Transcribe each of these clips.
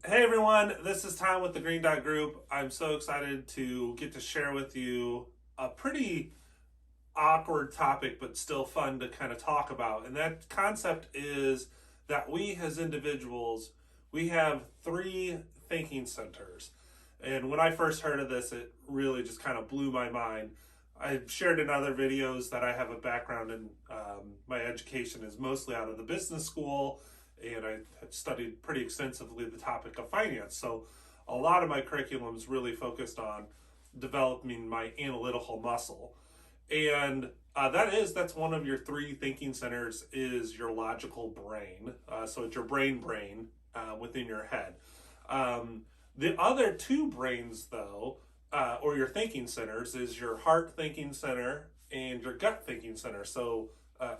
Hey everyone, this is Tom with the Green Dot Group. I'm so excited to get to share with you a pretty awkward topic, but still fun to kind of talk about. And that concept is that we as individuals, we have three thinking centers. And when I first heard of this, it really just kind of blew my mind. I've shared in other videos that I have a background in my education is mostly out of the business school, and I have studied pretty extensively the topic of finance. So a lot of my curriculum is really focused on developing my analytical muscle. And that's one of your three thinking centers is your logical brain. So it's your brain within your head. The other two brains, though, or your thinking centers, is your heart thinking center and your gut thinking center. So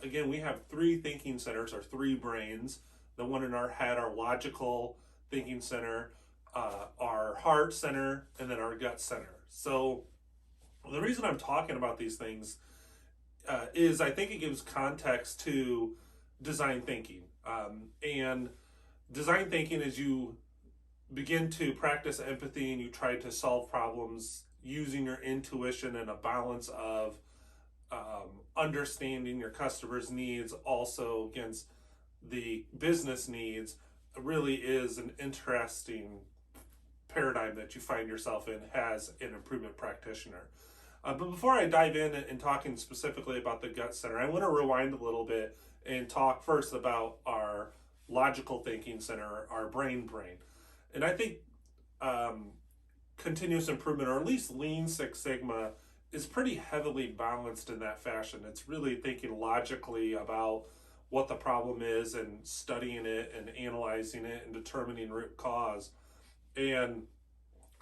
again, we have three thinking centers or three brains. The one in our head, our logical thinking center, our heart center, and then our gut center. So the reason I'm talking about these things is I think it gives context to design thinking. And design thinking is you begin to practice empathy and you try to solve problems using your intuition and a balance of understanding your customers' needs also against the business needs really is an interesting paradigm that you find yourself in as an improvement practitioner. But before I dive in and talking specifically about the gut center, I want to rewind a little bit and talk first about our logical thinking center, our brain. And I think um, continuous improvement, or at least Lean Six Sigma, is pretty heavily balanced in that fashion. It's really thinking logically about what the problem is and studying it and analyzing it and determining root cause. And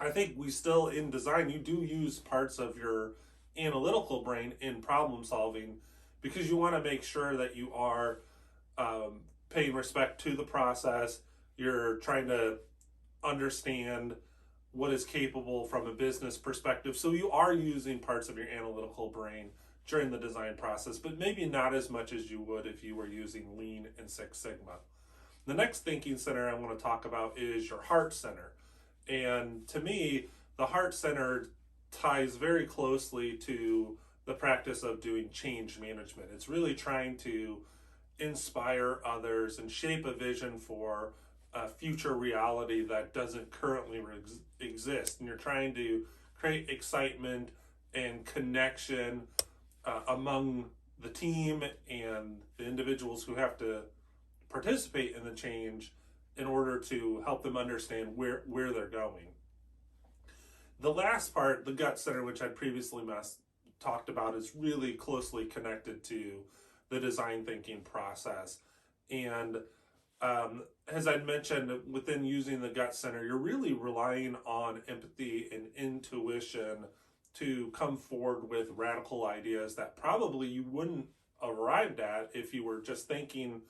I think we still in design, you do use parts of your analytical brain in problem solving because you want to make sure that you are paying respect to the process. You're trying to understand what is capable from a business perspective. So you are using parts of your analytical brain during the design process, but maybe not as much as you would if you were using Lean and Six Sigma. The next thinking center I want to talk about is your heart center. And to me, the heart center ties very closely to the practice of doing change management. It's really trying to inspire others and shape a vision for a future reality that doesn't currently exist. And you're trying to create excitement and connection among the team and the individuals who have to participate in the change in order to help them understand where they're going. The last part, the gut center, which I previously talked about, is really closely connected to the design thinking process. And as I mentioned, within using the gut center, you're really relying on empathy and intuition to come forward with radical ideas that probably you wouldn't have arrived at if you were just thinking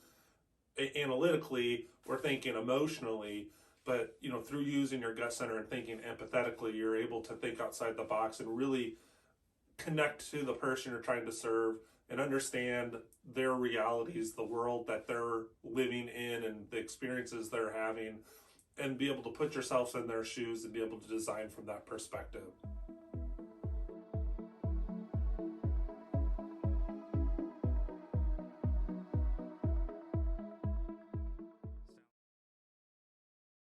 analytically or thinking emotionally. But through using your gut center and thinking empathetically, you're able to think outside the box and really connect to the person you're trying to serve and understand their realities, the world that they're living in and the experiences they're having, and be able to put yourself in their shoes and be able to design from that perspective.